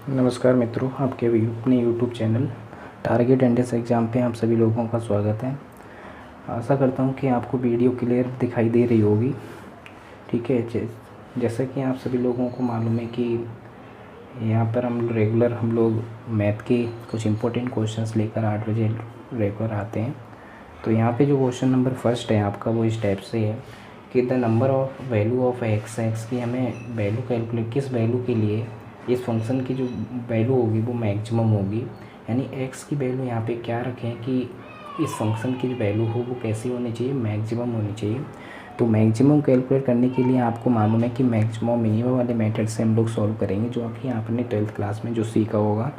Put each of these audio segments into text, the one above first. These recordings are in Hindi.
नमस्कार मित्रों, आपके अपने YouTube channel target entrance exam पे आप सभी लोगों का स्वागत है। आशा करता हूँ कि आपको वीडियो क्लियर दिखाई दे रही होगी। ठीक है, जैसा कि आप सभी लोगों को मालूम है कि यहाँ पर हम लोग मैथ के कुछ इम्पोर्टेंट क्वेश्चंस लेकर 8 बजे रेगुलर आते हैं। तो यहाँ पे जो क्वेश्चन नंबर फर्स्ट है आपका, वो इस टाइप से है कि the number of value of x की हमें वैल्यू कैलकुलेट, किस वैल्यू के लिए इस फंक्शन की जो वैल्यू होगी वो मैक्सिमम होगी। यानी एक्स की वैल्यू यहाँ पे क्या रखें कि इस फंक्शन की जो वैल्यू हो वो कैसी होनी चाहिए, मैक्सिमम होनी चाहिए। तो मैक्सिमम कैलकुलेट करने के लिए आपको मालूम है कि मैक्सिमम मिनिमम वाले मेथड से हम लोग सॉल्व करेंगे, जो कि आपने 12th क्लास में जो सीखा होगा।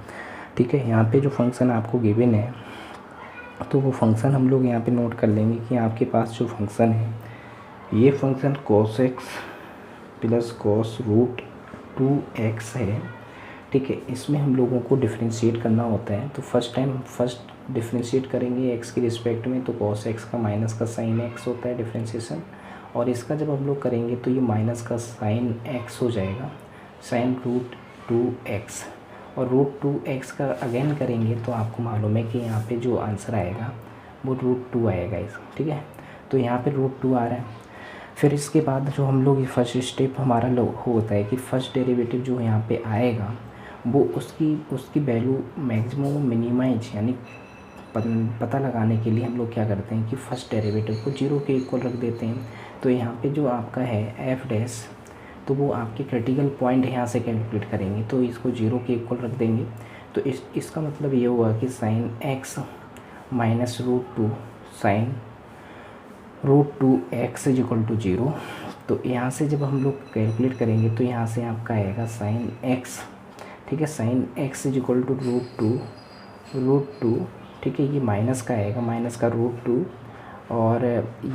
ठीक है, यहाँ पे जो फंक्शन आपको गिवन है तो वो फंक्शन हम लोग यहाँ पे नोट कर लेंगे कि आपके पास जो फंक्शन है, ये function cos x plus cos root 2x है। ठीक है, इसमें हम लोगों को डिफ्रेंशिएट करना होता है। तो फर्स्ट डिफ्रेंशिएट करेंगे x के रिस्पेक्ट में, तो cos x का माइनस का साइन x होता है डिफ्रेंशिएशन, और इसका जब हम लोग करेंगे तो ये माइनस का साइन x हो जाएगा, साइन रूट 2x। और रूट 2x का अगेन करेंगे तो आपको मालूम है कि यहाँ पे जो आंसर आएगा वो रूट 2 आएगा इस। ठीक है, तो यहाँ पे रूट 2 आ रहा है। फिर इसके बाद जो हम लोग फर्स्ट स्टेप हमारा होता है कि फर्स्ट डेरिवेटिव जो यहाँ पे आएगा वो उसकी वैल्यू मैक्सिमम मिनिमाइज, यानी पता लगाने के लिए हम लोग क्या करते हैं कि फर्स्ट डेरिवेटिव को 0 के इक्वल रख देते हैं। तो यहाँ पे जो आपका है एफ डैश, तो वो आपके क्रिटिकल पॉइंट यहाँ से कैलकुलेट करेंगे, तो इसको 0 के इक्वल रख देंगे। तो इसका मतलब ये हुआ कि sine x minus root 2 sine root 2x is equal to 0। तो यहाँ से जब हम लोग कैलकुलेट करेंगे तो यहाँ से आपका आएगा साइन x। ठीक है, sine x is equal to root two. ठीक है, ये माइनस का आएगा, माइनस का रूट 2, और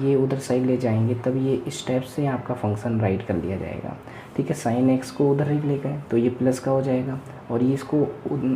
ये उधर साइड ले जाएंगे तब ये इस टाइप से आपका फंक्शन राइट कर लिया जाएगा। ठीक है, साइन x को उधर ही ले गए तो ये प्लस का हो जाएगा, और ये इसको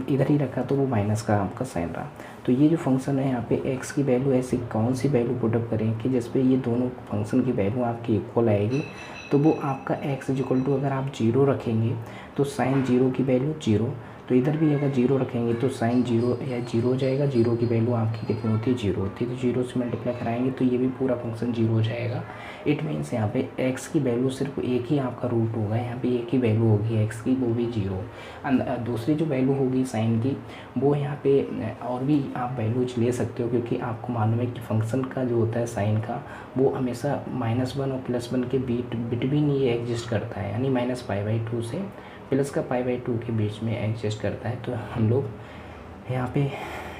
इधर ही रखा तो वो माइनस का आपका साइन रहा। तो ये जो फंक्शन है यहाँ पे x की वैल्यू ऐसी कौन सी वैल्यू पुटअप करें कि जिस पे ये दोनों फंक्शन की वैल्यू आपकी इक्वल आएगी। तो वो आपका x इज इक्वल टू, अगर आप 0 रखेंगे तो साइन 0 की वैल्यू 0, तो इधर भी अगर 0 रखेंगे तो साइन 0 या 0 हो जाएगा। 0 की वैल्यू आपकी कितनी होती है, 0 होती है, तो 0 से मल्टीप्लाई कराएंगे तो ये भी पूरा फंक्शन 0 हो जाएगा। इट मीन्स यहाँ पे x की वैल्यू सिर्फ एक ही आपका रूट होगा, यहाँ पे एक ही वैल्यू होगी x की, वो भी 0। दूसरी जो वैल्यू होगी साइन की, वो यहाँ पे और भी आप वैल्यूज ले सकते हो, क्योंकि आपको मालूम है कि फंक्शन का जो होता है साइन का, वो हमेशा -1 और +1 के बिटवीन ये एग्जिस्ट करता है, यानी -π/2 से प्लस का π/2 के बीच में एग्जिस्ट करता है। तो हम लोग यहाँ पे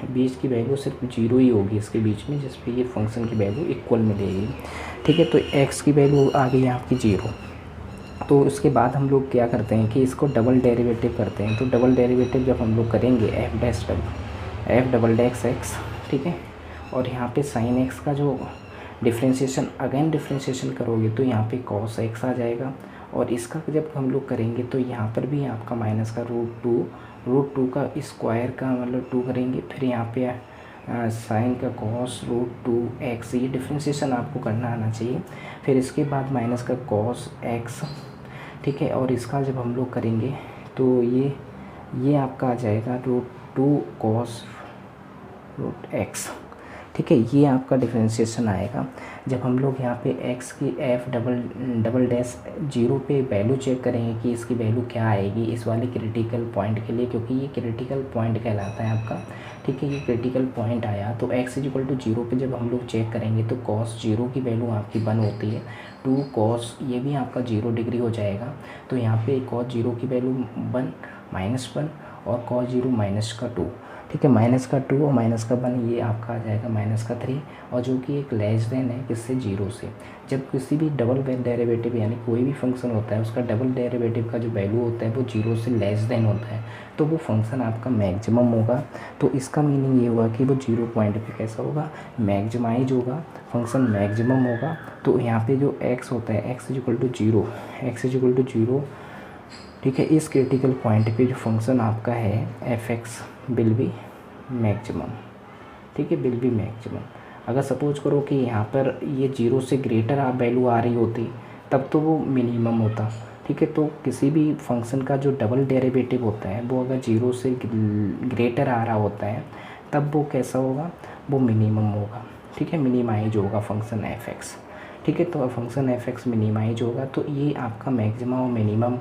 बीच की वैल्यू सिर्फ 0 ही होगी इसके बीच में, जिस पे ये फंक्शन की वैल्यू इक्वल मिलेगी। ठीक है, तो x की वैल्यू आ गई आपकी 0। तो उसके बाद हम लोग क्या करते हैं कि इसको डबल डेरिवेटिव करते हैं। तो डबल डेरिवेटिव जब हम लोग करेंगे एफ डबल डैश एक्स, ठीक है, और यहाँ पे साइन x का जो डिफ्रेंशिएशन अगेन डिफ्रेंशिएशन करोगे तो यहाँ पे cos x आ जाएगा, और इसका जब हम लोग करेंगे तो यहाँ पर भी आपका माइनस का रूट टू का स्क्वायर का मतलब 2 करेंगे। फिर यहाँ पे साइन का cos रूट 2x, ये डिफ्रेंशिएशन आपको करना आना चाहिए। फिर इसके बाद माइनस का cos x, ठीक है, और इसका जब हम लोग करेंगे तो ये आपका आ जाएगा रूट 2 cos रूट x। ठीक है, ये आपका डिफ्रेंशिएशन आएगा। जब हम लोग यहाँ पे x की एफ डबल डैश 0 पे वैल्यू चेक करेंगे कि इसकी वैल्यू क्या आएगी इस वाले क्रिटिकल पॉइंट के लिए, क्योंकि ये क्रिटिकल पॉइंट कहलाता है आपका। ठीक है, ये क्रिटिकल पॉइंट आया तो x इज इक्वल टू 0 पर जब हम लोग चेक करेंगे तो cos 0 की वैल्यू आपकी 1 होती है, 2 cos ये भी आपका 0 डिग्री हो जाएगा। तो यहाँ पे cos 0 की वैल्यू 1 -1 और cos 0 माइनस का 2। ठीक है, माइनस का 2 और माइनस का 1, ये आपका आ जाएगा माइनस का 3, और जो कि एक लेस देन है किससे, 0 से। जब किसी भी डबल डेरिवेटिव यानी कोई भी फंक्शन होता है उसका डबल डेरिवेटिव का जो वैल्यू होता है वो 0 से लेस देन होता है, तो वो फंक्शन आपका मैक्सिमम होगा। तो इसका मीनिंग ये हुआ कि वो 0 पॉइंट पे कैसा होगा, मैक्सिमाइज होगा, फंक्शन मैक्सिमम होगा। तो यहाँ पे जो x होता है x इज इक्वल टू 0, ठीक है, इस क्रिटिकल पॉइंट पे जो फंक्शन आपका है f(x) विल बी मैक्सिमम। ठीक है, विल बी मैक्सिमम। अगर सपोज करो कि यहाँ पर ये 0 से ग्रेटर आप वैल्यू आ रही होती तब तो वो मिनिमम होता। ठीक है। तो किसी भी फंक्शन का जो डबल डेरिवेटिव होता है वो अगर 0 से ग्रेटर आ रहा होता है तब वो कैसा होगा, वो मिनिमम होगा, ठीक है, मिनिमाइज होगा फंक्शन एफ एक्स, ठीक है। तो फंक्शन एफ एक्स मिनिमाइज होगा। तो ये आपका मैक्सिमम और मिनिमम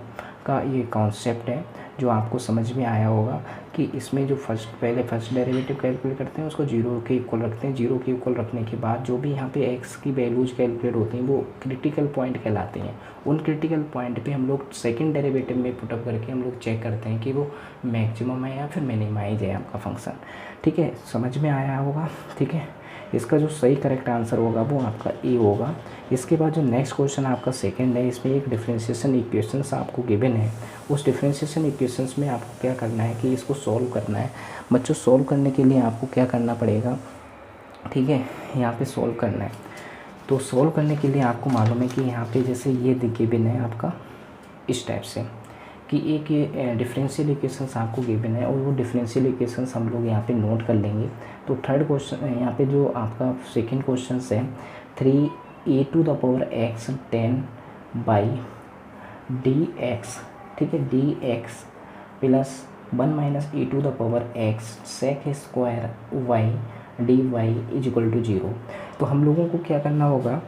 का ये कॉन्सेप्ट है जो आपको समझ में आया होगा कि इसमें जो पहले फर्स्ट डेरिवेटिव कैलकुलेट करते हैं उसको 0 के इक्वल रखते हैं। 0 के इक्वल रखने के बाद जो भी यहाँ पे एक्स की वैल्यूज कैलकुलेट होती हैं वो क्रिटिकल पॉइंट कहलाते हैं। उन क्रिटिकल पॉइंट पे हम लोग सेकंड डेरिवेटिव में पुटअप करके हम लोग चेक करते हैं कि वो मैक्सिमम है या फिर मिनिमाइज है आपका फंक्शन, ठीक है। समझ में आया होगा, ठीक है। इसका जो सही करेक्ट आंसर होगा वो आपका ए होगा। इसके बाद जो नेक्स्ट क्वेश्चन आपका सेकंड है, इसमें एक डिफरेंशिएशन इक्वेशंस आपको गिवन है। उस डिफरेंशिएशन इक्वेशंस में आपको क्या करना है कि इसको सॉल्व करना है। बच्चों सॉल्व करने के लिए आपको क्या करना पड़ेगा, ठीक है, यहाँ पे सॉल्व करना है। तो सॉल्व करने के लिए आपको मालूम है कि यहाँ पे जैसे ये गिवन है आपका इस टाइप से कि एक ये डिफरेंशियल इक्वेशंस आपको गिवन है और वो डिफरेंशियल इक्वेशंस हम लोग यहाँ पे नोट कर लेंगे। तो थर्ड क्वेश्चन यहाँ पे जो आपका सेकंड क्वेश्चन है 3a⁴x 10/dx, ठीक है, dx plus 1 - e⁴x sec² dy = 0। तो हम लोगों को क्या करना होगा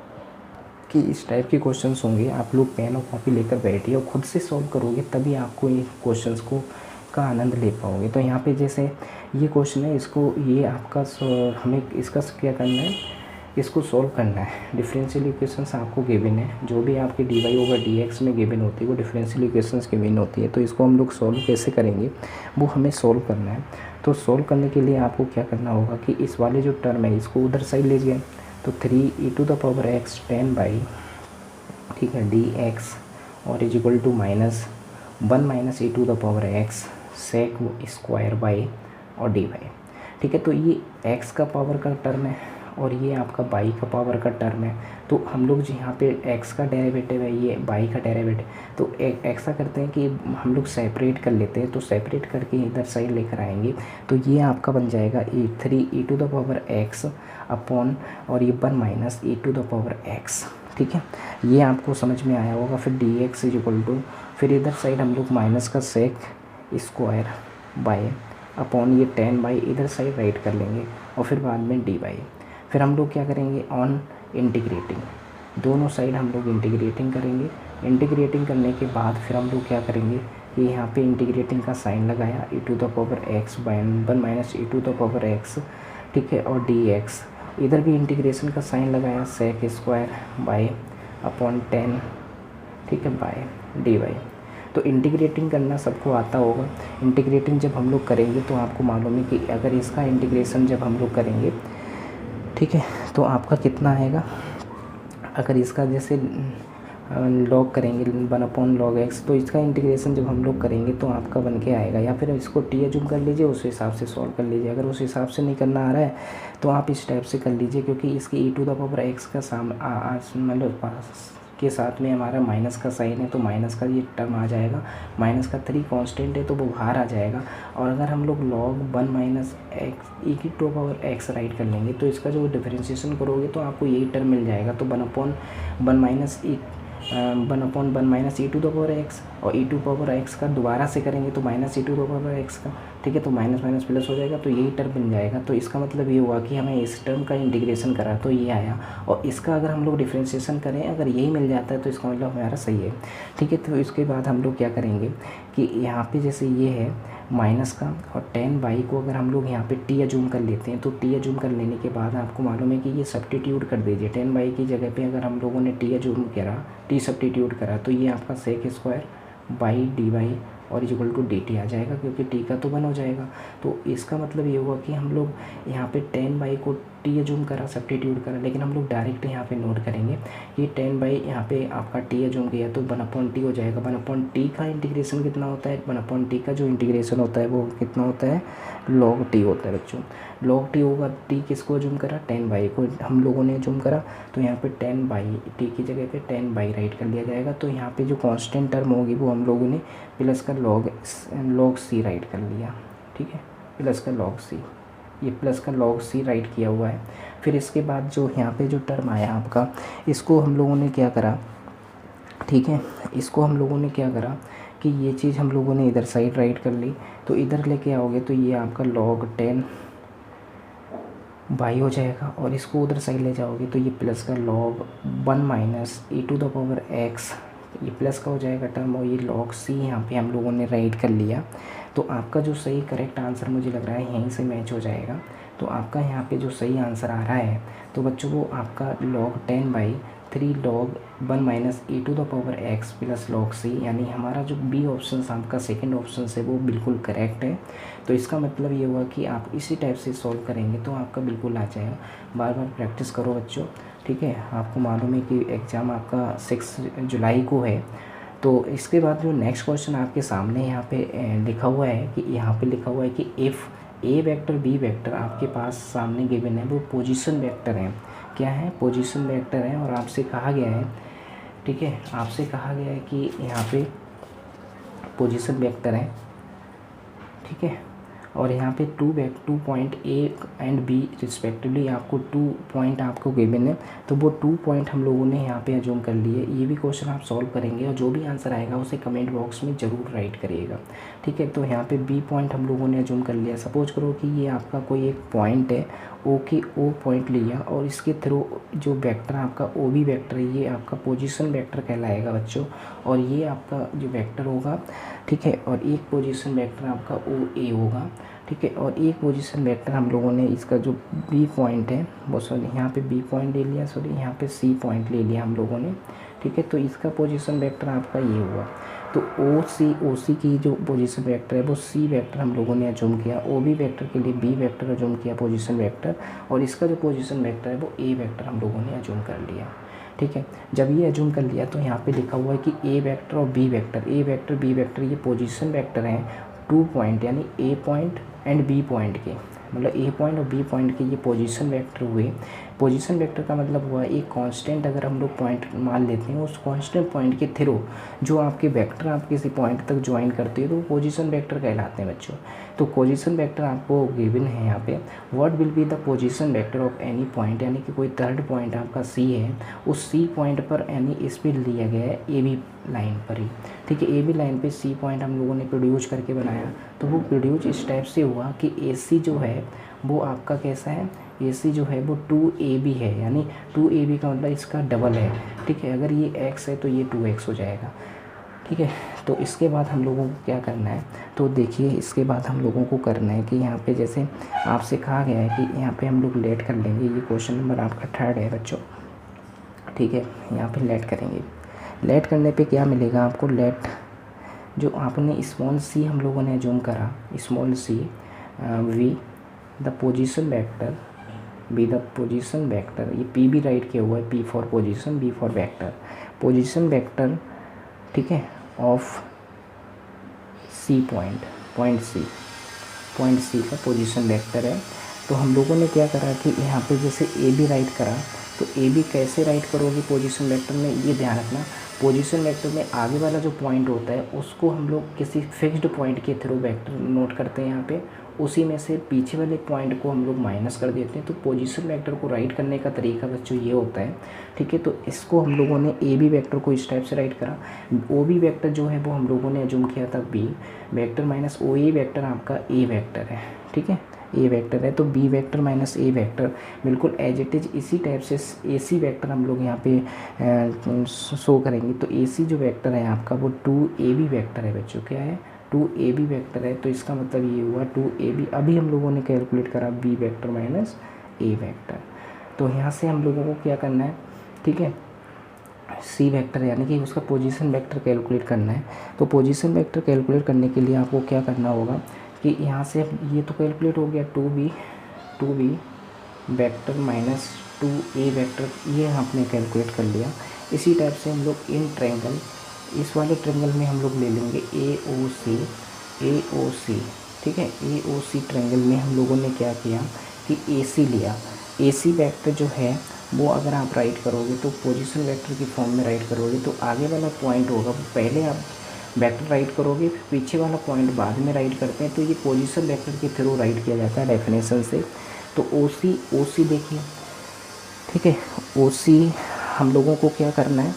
कि इस टाइप के क्वेश्चंस होंगे, आप लोग पेन और कॉपी लेकर बैठिए और ख़ुद से सॉल्व करोगे तभी आपको ये क्वेश्चंस का आनंद ले पाओगे। तो यहाँ पे जैसे ये क्वेश्चन है, इसको ये आपका हमें इसका क्या करना है, इसको सॉल्व करना है। डिफरेंशियल इक्वेशंस आपको गिवन है, जो भी आपकी dy/dx में गिवन होती है वो डिफरेंशियल इक्वेशंस गिवन होती है। तो इसको हम लोग सॉल्व कैसे करेंगे वो हमें सॉल्व करना है। तो सॉल्व करने के लिए आपको क्या करना होगा कि इस वाले जो टर्म है इसको उधर साइड ले जाए। तो 3e⁴x 10/, ठीक है, dx और = -1 - e⁴x sec² और dy, ठीक है। तो ये x का पावर का टर्म है और ये आपका y का पावर का टर्म है। तो हम लोग जो यहाँ पे x का डेरिवेटिव है, ये y का डेरिवेटिव, तो ऐसा करते हैं कि हम लोग सेपरेट कर लेते हैं। तो सेपरेट करके इधर साइड लेकर आएंगे तो ये आपका बन जाएगा 3e⁴x अपॉन और ये 1 - e⁴x, ठीक है। ये आपको समझ में आया होगा। फिर dx = फिर इधर साइड हम लोग माइनस का sec² अपॉन ये 10/, इधर साइड राइट कर लेंगे और फिर बाद में dy। फिर हम लोग क्या करेंगे, ऑन इंटीग्रेटिंग, दोनों साइड हम लोग इंटीग्रेटिंग करेंगे। इंटीग्रेटिंग करने के बाद फिर हम लोग क्या करेंगे कि यहाँ पे इंटीग्रेटिंग का साइन लगाया e⁴x 1 - e⁴x, ठीक है, और dx, इधर भी इंटीग्रेशन का साइन लगाया sec² अपॉन 10, ठीक है, बाय dy। तो इंटीग्रेटिंग करना सबको आता होगा। इंटीग्रेटिंग जब हम लोग करेंगे तो आपको मालूम है कि अगर इसका इंटीग्रेशन जब हम लोग करेंगे, ठीक है, तो आपका कितना आएगा, अगर इसका जैसे लॉग करेंगे 1/log x, तो इसका इंटीग्रेशन जब हम लोग करेंगे तो आपका बन के आएगा, या फिर इसको टी एज्यूम कर लीजिए, उस हिसाब से सॉल्व कर लीजिए। अगर उस हिसाब से नहीं करना आ रहा है तो आप इस टाइप से कर लीजिए, क्योंकि इसकी e⁴x का मतलब के साथ में हमारा माइनस का साइन है तो माइनस का ये टर्म आ जाएगा। माइनस का 3 कांस्टेंट है तो वो बाहर आ जाएगा। और अगर हम लोग log 1 - e⁴x राइट कर लेंगे तो इसका जो डिफरेंशिएशन करोगे तो आपको यही टर्म मिल जाएगा। तो 1/1 - e⁴x और e⁴x का दोबारा से करेंगे तो -e⁴x का, ठीक है, तो माइनस माइनस प्लस हो जाएगा तो यही टर्म बन जाएगा। तो इसका मतलब ये हुआ कि हमें इस टर्म का इंटीग्रेशन करा तो ये आया, और इसका अगर हम लोग डिफरेंशिएशन करें अगर यही मिल जाता है तो इसका मतलब हमारा सही है, ठीक है। तो इसके बाद हम लोग क्या करेंगे कि यहाँ पे जैसे ये है माइनस का और 10/, को अगर हम लोग यहाँ पे टी एज्यूम कर लेते हैं तो टी एज्यूम कर लेने के बाद आपको मालूम है कि ये सब्स्टिट्यूट कर दीजिए। 10/, की जगह पे अगर हम लोगों ने टी एज्यूम करा, टी सब्स्टिट्यूट करा, तो ये आपका sec² dy और = dt आ जाएगा, क्योंकि टी का तो 1 हो जाएगा। तो इसका मतलब ये हुआ कि हम लोग यहाँ पे 10/, को टी एज्यूम करा, सब्स्टिट्यूट करा, लेकिन हम लोग डायरेक्ट यहाँ पे नोट करेंगे ये 10/, यहाँ पे आपका टी एज्यूम किया तो 1/t हो जाएगा। 1/t का इंटीग्रेशन कितना होता है, 1/t का जो इंटीग्रेशन होता है वो कितना होता है, log t होता है बच्चों। log t होगा, t किसको एज्यूम करा, 10/, को हम लोगों ने एज्यूम करा, तो यहाँ पे 10/, t की जगह पे 10/, राइट कर लिया जाएगा। तो यहाँ पे जो कांस्टेंट टर्म होगी वो हम लोगों ने प्लस का log c राइट कर लिया, ठीक है, प्लस का log c, ये प्लस का log c राइट किया हुआ है। फिर इसके बाद जो यहाँ पे जो टर्म आया आपका, इसको हम लोगों ने क्या करा, ठीक है। इसको हम लोगों ने क्या करा कि ये चीज़ हम लोगों ने इधर साइड राइट कर ली, तो इधर लेके आओगे तो ये आपका log 10 बाई हो जाएगा, और इसको उधर साइड ले जाओगे तो ये प्लस का log 1 minus e to the power x, ये प्लस का हो जाएगा टर्म, और ये log c यहाँ पे हम लोगों ने राइट कर लिया। तो आपका जो सही करेक्ट आंसर मुझे लग रहा है यहीं से मैच हो जाएगा। तो आपका यहाँ पे जो सही आंसर आ रहा है तो बच्चों वो आपका log 10 by 3 log 1 minus e to the power x plus log c, यानी हमारा जो बी ऑप्शन आपका सेकंड ऑप्शन है वो बिल्कुल करेक्ट है। तो इसका मतलब ये हुआ कि आप इसी टाइप से सॉल्व करेंगे तो आपका बिल्कुल आ जाएगा। बार बार प्रैक्टिस करो बच्चों, ठीक है। आपको मालूम है कि एग्ज़ाम आपका 6 जुलाई को है। तो इसके बाद जो नेक्स्ट क्वेश्चन आपके सामने यहाँ पे लिखा हुआ है कि यहाँ पे लिखा हुआ है कि if A vector B vector आपके पास सामने गिवन है, वो पोजीशन वेक्टर है। क्या है? पोजीशन वेक्टर है। और आपसे कहा गया है, ठीक है, आपसे कहा गया है कि यहाँ पे पोजीशन वेक्टर है, ठीक है। और यहाँ पे 2 point A and B respectively आपको 2 पॉइंट आपको गिवन है, तो वो 2 पॉइंट हम लोगों ने यहाँ पे अज्यूम कर लिए। ये भी क्वेश्चन आप सॉल्व करेंगे और जो भी आंसर आएगा उसे कमेंट बॉक्स में ज़रूर राइट करिएगा, ठीक है। तो यहाँ पे बी पॉइंट हम लोगों ने अज्यूम कर लिया। सपोज करो कि ये आपका कोई एक पॉइंट है, ओ की ओ पॉइंट लिया, और इसके थ्रू जो वेक्टर आपका ओ बी वेक्टर है ये आपका पोजीशन वेक्टर कहलाएगा बच्चों। और ये आपका जो वेक्टर होगा, ठीक है, और एक पोजीशन वेक्टर आपका ओ ए होगा, ठीक है। और एक पोजीशन वेक्टर हम लोगों ने इसका जो बी पॉइंट है वो, सॉरी यहाँ पे बी पॉइंट ले लिया, सॉरी यहाँ पे सी पॉइंट ले लिया हम लोगों ने, ठीक है। तो इसका पोजीशन वेक्टर आपका ये हुआ। तो ओ सी की जो पोजीशन वेक्टर है वो सी वेक्टर हम लोगों ने अज्यूम किया, ओ बी वेक्टर के लिए बी वेक्टर अज्यूम किया पोजीशन वेक्टर, और इसका जो पोजीशन वेक्टर है वो ए वेक्टर हम लोगों ने अज्यूम कर लिया, ठीक है। जब ये अज्यूम कर लिया तो यहाँ पे लिखा हुआ है कि ए वेक्टर और बी वेक्टर, ए वेक्टर बी वेक्टर ये पोजीशन वेक्टर हैं 2 पॉइंट, यानी ए पॉइंट एंड बी पॉइंट के, मतलब ए पॉइंट और बी पॉइंट के ये पोजीशन वेक्टर हुए। पोजीशन वेक्टर का मतलब हुआ एक कांस्टेंट अगर हम लोग पॉइंट मान लेते हैं, उस कांस्टेंट पॉइंट के थ्रू जो आपके वेक्टर आप किसी पॉइंट तक ज्वाइन करते हो तो वो पोजीशन वेक्टर कहलाते हैं बच्चों। तो पोजीशन वेक्टर आपको गिवन है यहाँ पे, what will be the position vector of any point, यानी कि कोई थर्ड पॉइंट आपका सी है, उस सी पॉइंट पर यानी इस पर लिया गया है ए बी लाइन पर ही, ठीक है। ए बी लाइन पे सी पॉइंट हम लोगों ने प्रोड्यूस करके बनाया। तो वो प्रोड्यूस इस टाइप से हुआ कि ए सी जो है वो आपका कैसा है, ए सी जो है वो 2AB है, यानी 2AB का मतलब इसका डबल है, ठीक है। अगर ये x है तो ये 2x हो जाएगा, ठीक है। तो इसके बाद हम लोगों को क्या करना है, तो देखिए इसके बाद हम लोगों को करना है कि यहाँ पे जैसे आपसे कहा गया है कि यहाँ पे हम लोग लेट कर लेंगे। ये क्वेश्चन नंबर आपका 3rd है बच्चों, ठीक है। यहाँ पे लेट करेंगे। लेट करने पे क्या मिलेगा आपको, लेट जो आपने स्मॉल सी हम लोगों ने अज्यूम करा, small C be the position vector, be the position vector, ये पी भी राइट किया हुआ है, P for position, B for vector, position vector, ठीक है, of C point, point C का पोजीशन वेक्टर है। तो हम लोगों ने क्या करा कि यहाँ पे जैसे ए बी राइट करा, तो ए बी कैसे राइट करोगे पोजीशन वेक्टर में, ये ध्यान रखना। पोजीशन वेक्टर में आगे वाला जो पॉइंट होता है उसको हम लोग किसी फिक्स्ड पॉइंट के थ्रू वेक्टर नोट करते हैं यहाँ पे, उसी में से पीछे वाले पॉइंट को हम लोग माइनस कर देते हैं। तो पोजीशन वेक्टर को राइट करने का तरीका बच्चों ये होता है, ठीक है। तो इसको हम लोगों ने ए बी वेक्टर को इस टाइप से राइट करा। ओ बी वेक्टर जो है वो हम लोगों ने अज्यूम किया था बी वेक्टर माइनस ओ ए वेक्टर आपका ए वेक्टर है, ठीक है, ए वेक्टर है। तो बी वेक्टर माइनस ए वेक्टर बिल्कुल एज इट इज इसी टाइप से ए सी वेक्टर हम लोग यहाँ पे शो करेंगे। तो ए सी जो वेक्टर है आपका वो 2AB वेक्टर है बच्चों, क्या है, 2AB वेक्टर है। तो इसका मतलब ये हुआ 2AB, अभी हम लोगों ने कैलकुलेट करा बी वेक्टर माइनस ए वेक्टर। तो यहाँ से हम लोगों को क्या करना है, ठीक है, सी वेक्टर यानी कि उसका पोजीशन वेक्टर कैलकुलेट करना है। तो पोजीशन वेक्टर कैलकुलेट करने के लिए आपको क्या करना होगा कि यहाँ से ये तो कैलकुलेट हो गया 2B vector minus 2A vector, ये आपने कैलकुलेट कर लिया। इसी टाइप से हम लोग इन ट्रायंगल, इस वाले ट्रायंगल में हम लोग ले लेंगे AOC, ठीक है। AOC ट्रायंगल में हम लोगों ने क्या किया कि AC लिया। AC वेक्टर जो है वो अगर आप राइट करोगे तो पोजीशन वेक्टर की फॉर्म में राइट करोगे, तो आगे वाला पॉइंट होगा वो पहले आप वेक्टर राइट करोगे, फिर पीछे वाला पॉइंट बाद में राइट करते हैं। तो ये पोजीशन वेक्टर के थ्रू राइट किया जाता है डेफिनेशन से। तो OC देखिए, ठीक है, OC हम लोगों को क्या करना है,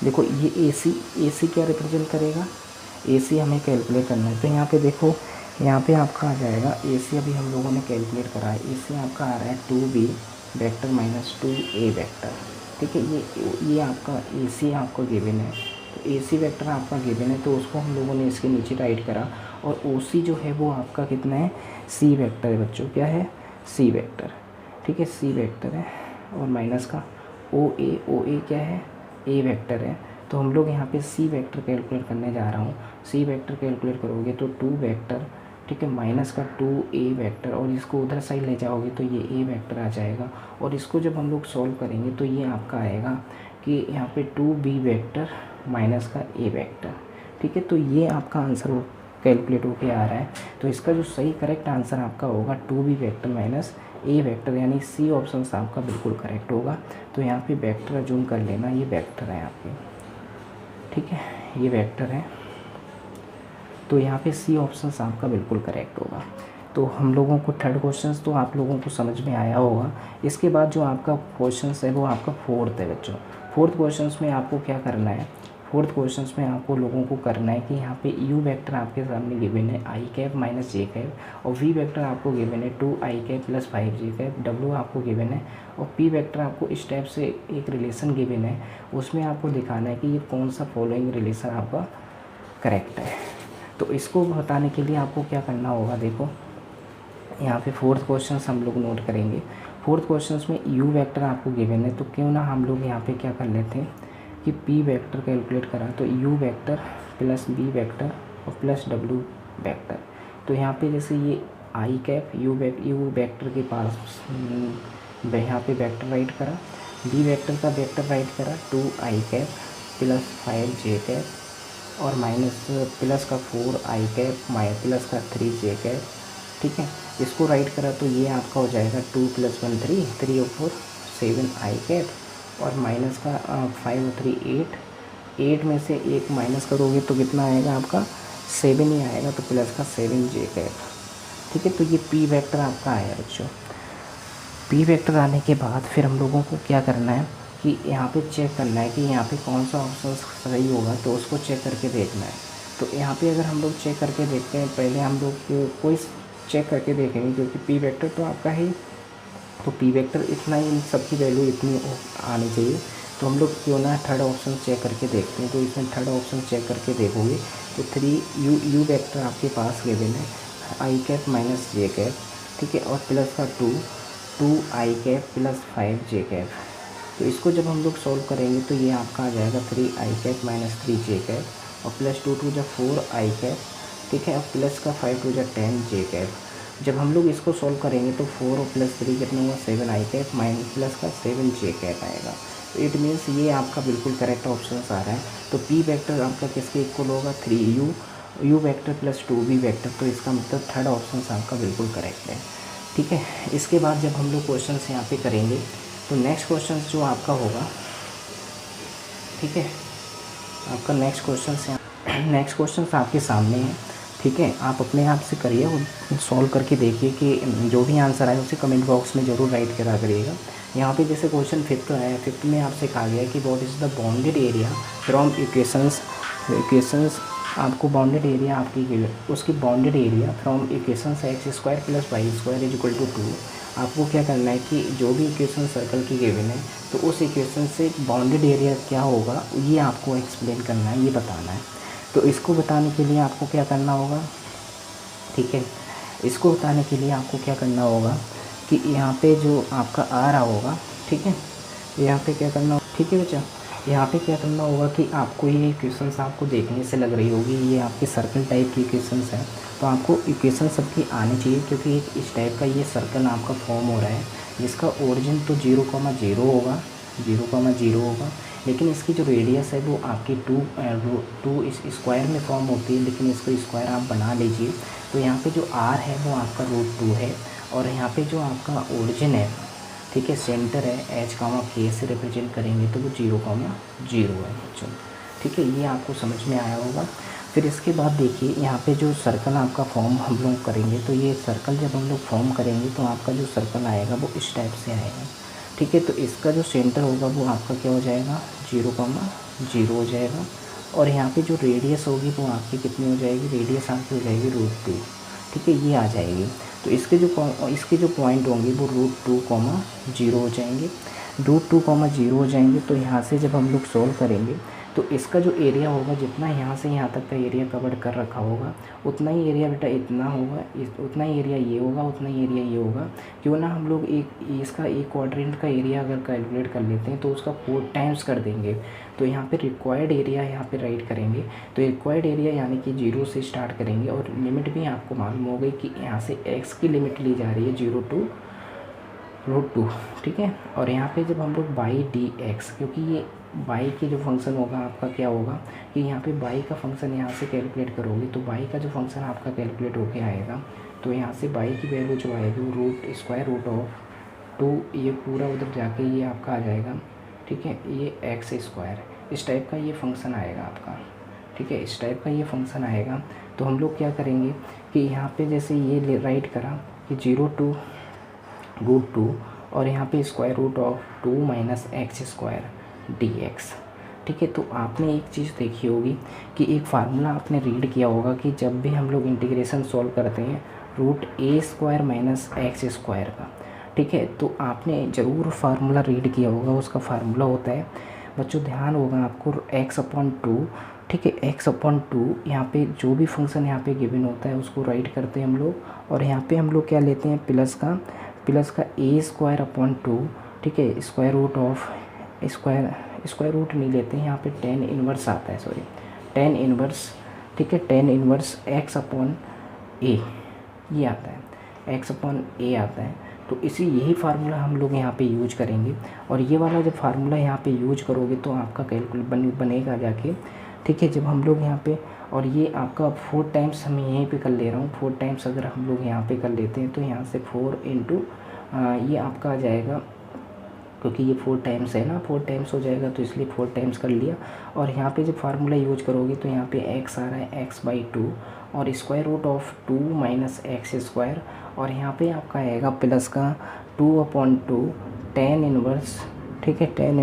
देखो ये AC क्या रिप्रेजेंट करेगा, AC हमें कैलकुलेट करना है। तो यहाँ पे देखो, यहाँ पे आपका आ जाएगा AC, अभी हम लोगों ने कैलकुलेट करा है, AC आपका आ रहा है 2B vector minus 2A vector. ठीक है, ये आपका AC आपका गिवन है, तो AC वेक्टर आपका गिवन है, तो उसको हम लोगों ने इसके नीचे राइट करा। और OC जो है वो आपका कितना है, C वेक्टर है बच्चों, क्या है, C वेक्टर। ठीक है, C वेक्टर है, और माइनस का OA क्या है, A वेक्टर है। तो हम लोग यहाँ पे C वेक्टर कैलकुलेट करने जा रहा हूँ। C वेक्टर कैलकुलेट करोगे तो 2 वेक्टर, ठीक है, माइनस का 2A वेक्टर, और इसको उधर साइड ले जाओगे तो ये A वेक्टर आ जाएगा। और इसको जब हम लोग सॉल्व करेंगे तो ये आपका आएगा कि यहाँ पे 2B वेक्टर माइनस का A वेक्टर। ठीक है, तो ये आपका आंसर कैलकुलेट होके आ रहा है। तो इसका जो सही करेक्ट आंसर आपका होगा 2B vector minus A vector, यानी C ऑप्शन आपका बिल्कुल करेक्ट होगा। तो यहाँ पे वेक्टर अज्यूम कर लेना, ये वेक्टर है आपके, ठीक है, ये वेक्टर है। तो यहाँ पे C ऑप्शन आपका बिल्कुल करेक्ट होगा। तो हम लोगों को थर्ड क्वेश्चन तो आप लोगों को समझ में आया होगा। इसके बाद जो आपका क्वेश्चन है वो आपका फोर्थ है बच्चों। फोर्थ क्वेश्चन में आपको क्या करना है, फोर्थ क्वेश्चन में आपको लोगों को करना है कि यहाँ पे U वेक्टर आपके सामने गिवन है I cap minus J cap, और V वेक्टर आपको गिवन है 2I cap plus 5J cap, W आपको गिवन है, और P वेक्टर आपको इस टाइप से एक रिलेशन गिवन है, उसमें आपको दिखाना है कि ये कौन सा फॉलोइंग रिलेशन आपका करेक्ट है। तो इसको बताने के लिए आपको क्या करना होगा, देखो यहाँ पे फोर्थ क्वेश्चन हम लोग नोट करेंगे। फोर्थ क्वेश्चन में U वेक्टर आपको गिवन है, तो क्यों ना हम लोग यहाँ पे क्या कर लेते हैं कि P वेक्टर कैलकुलेट करा, तो U vector plus B vector और प्लस W वेक्टर। तो यहाँ पे जैसे ये I कैप U वेक्टर के पास यहाँ पे वेक्टर राइट करा, B वेक्टर का वेक्टर राइट करा 2I cap plus 5J cap, और माइनस प्लस का 4I कैप प्लस का 3J कैप। ठीक है, इसको राइट करा तो ये आपका हो जाएगा 2 + 1 3, 3 और 4 7I कैप, और माइनस का 5 और 3 8, 8 में से एक माइनस करोगे तो कितना आएगा आपका 7 ही आएगा, तो प्लस का 7J कैप। ठीक है, तो ये P वेक्टर आपका आया बच्चों। P वेक्टर आने के बाद फिर हम लोगों को क्या करना है कि यहाँ पे चेक करना है कि यहाँ पे कौन सा ऑप्शन सही होगा, तो उसको चेक करके देखना है। तो यहाँ पे अगर हम लोग चेक करके देखते हैं, पहले हम लोग कोई चेक करके देखेंगे, क्योंकि P वेक्टर तो आपका है, तो P वेक्टर इतना ही, इन सबकी वैल्यू इतनी आनी चाहिए। तो हम लोग क्यों ना थर्ड ऑप्शन चेक करके देखते हैं। तो इसमें थर्ड ऑप्शन चेक करके देखोगे तो 3U वेक्टर आपके पास गिवन है I cap minus J cap, ठीक है, और प्लस का 2I cap plus 5J cap. तो इसको जब हम लोग सॉल्व करेंगे तो ये आपका आ जाएगा 3I cap minus 3J cap, और प्लस 2 2 4I कैप, ठीक है, और प्लस का 5 2 10J कैप। जब हम लोग इसको सॉल्व करेंगे तो 4 और प्लस 3 कितना हुआ 7I कैप माइनस प्लस का 7J कैप आएगा। तो इट मीन्स ये आपका बिल्कुल करेक्ट ऑप्शन आ रहा है। तो P वेक्टर आपका किसके इक्वल होगा 3U vector plus 2B vector, तो इसका मतलब थर्ड ऑप्शन आपका बिल्कुल करेक्ट है। ठीक है, इसके बाद जब हम लोग क्वेश्चन यहाँ पे करेंगे तो नेक्स्ट क्वेश्चन जो आपका होगा, ठीक है, आपका नेक्स्ट क्वेश्चन आपके सामने है। ठीक है, आप अपने आप से करिए और सॉल्व करके देखिए कि जो भी आंसर आए उसे कमेंट बॉक्स में ज़रूर राइट करा करिएगा। यहाँ पे जैसे क्वेश्चन 5th आया, 5th में आपसे कहा गया कि what is the bounded area from equations आपको बाउंडेड एरिया आपकी उसकी bounded area from equations x² + y² = 2। आपको क्या करना है कि जो भी इक्वेशन सर्कल की गिवन है तो उस इक्वेशन से बाउंडेड एरिया क्या होगा ये आपको एक्सप्लेन करना है, ये बताना है। तो इसको बताने के लिए आपको क्या करना होगा, ठीक है, इसको बताने के लिए आपको क्या करना होगा कि यहाँ पे जो आपका आ रहा होगा, ठीक है, यहाँ पे क्या करना होगा, ठीक है बच्चा, यहाँ पे क्या करना होगा कि आपको ये इक्वेशंस आपको देखने से लग रही होगी ये आपके सर्कल टाइप की इक्वेशंस हैं, तो आपको इक्वेशन सबकी आनी चाहिए, क्योंकि एक इस टाइप का ये सर्कल आपका फॉर्म हो रहा है जिसका ओरिजिन तो 0,0 होगा, 0,0 होगा, लेकिन इसकी जो रेडियस है वो आपकी 2 इस स्क्वायर में फॉर्म होती है, लेकिन इसको स्क्वायर आप बना लीजिए। तो यहाँ पे जो r है वो आपका √2 है, और यहाँ पे जो आपका ओरिजिन है, ठीक है, सेंटर है h, k से रिप्रेजेंट करेंगे तो वो 0,0 है बच्चों। ठीक है, ये आपको समझ में आया होगा। फिर इसके बाद देखिए यहाँ पे जो सर्कल आपका फॉर्म हम लोग करेंगे, तो ये सर्कल जब हम लोग फॉर्म करेंगे तो आपका जो सर्कल आएगा वो इस टाइप से आएगा। ठीक है, तो इसका जो सेंटर होगा वो आपका क्या हो जाएगा 0,0 0 हो जाएगा। और यहाँ पे जो रेडियस होगी वो आपकी कितनी हो जाएगी, रेडियस आपकी हो जाएगी √2, ठीक है, ये आ जाएगी। तो इसके जो पॉइंट होंगे वो √2, 0 हो जाएंगे। √2, 0 हो जाएंगे। तो यहाँ से जब हम लोग सॉल्व करेंगे तो इसका जो एरिया होगा, जितना यहाँ से यहाँ तक का एरिया कवर कर रखा होगा, उतना ही एरिया बेटा इतना होगा, उतना ही एरिया ये होगा, उतना ही एरिया ये होगा। क्यों ना हम लोग इसका एक क्वाड्रेंट का एरिया अगर कैलकुलेट कर लेते हैं तो उसका 4 टाइम्स कर देंगे। तो यहाँ पे रिक्वायर्ड एरिया यहाँ पे राइट करेंगे। तो रिक्वायर्ड एरिया यानी कि 0 से स्टार्ट करेंगे, और लिमिट भी आपको मालूम हो गई कि यहाँ से x की लिमिट ली जा रही है 0 to √2, ठीक है। और यहाँ पे जब हम लोग बाई dx, क्योंकि ये बाई की जो फंक्शन होगा आपका क्या होगा कि यहाँ पे बाई का फंक्शन यहाँ से कैलकुलेट करोगे तो बाई का जो फंक्शन आपका कैलकुलेट होके आएगा। तो यहाँ से बाई की वैल्यू जो आएगी वो √2, ये पूरा उधर जाके ये आपका आ जाएगा, ठीक है, ये x², इस टाइप का ये फंक्शन आएगा आपका, ठीक है, इस टाइप का ये फंक्शन आएगा। तो हम लोग क्या करेंगे कि यहाँ पे जैसे ये राइट करा कि 0 to √2 और यहाँ पे √2 - x² dx, ठीक है। तो आपने एक चीज़ देखी होगी कि एक फार्मूला आपने रीड किया होगा कि जब भी हम लोग इंटीग्रेशन सॉल्व करते हैं √a² - x² का, ठीक है, तो आपने ज़रूर फार्मूला रीड किया होगा। उसका फार्मूला होता है बच्चों, ध्यान होगा आपको, x/2, ठीक है, x/2। यहाँ पे जो भी फंक्शन यहाँ पे गिवन होता है उसको राइट करते हैं हम लोग, और यहाँ पे हम लोग क्या लेते हैं, प्लस का a²/2, ठीक है, स्क्वायर रूट नहीं लेते हैं, यहाँ पे tan इन्वर्स आता है, सॉरी tan इन्वर्स, ठीक है, tan इन्वर्स x/a ये आता है, x/a आता है। तो यही फार्मूला हम लोग यहाँ पे यूज करेंगे, और ये वाला जब फार्मूला यहाँ पे यूज करोगे तो आपका कैलकुलेट बनेगा जाके, ठीक है। जब हम लोग यहाँ पे, और ये आपका 4 टाइम्स हम यहीं पे कर ले रहा हूँ, 4 टाइम्स अगर हम लोग यहाँ पे कर लेते हैं तो यहाँ से 4 इंटू ये आपका आ जाएगा, क्योंकि ये 4 टाइम्स है ना, 4 टाइम्स हो जाएगा तो इसलिए 4 टाइम्स कर लिया। और यहाँ पे जब फार्मूला यूज करोगे तो यहाँ पे x आ रहा है x/2 और √2 - x², और यहाँ पे आपका आएगा प्लस का 2/2 tan इन्वर्स, ठीक है, tan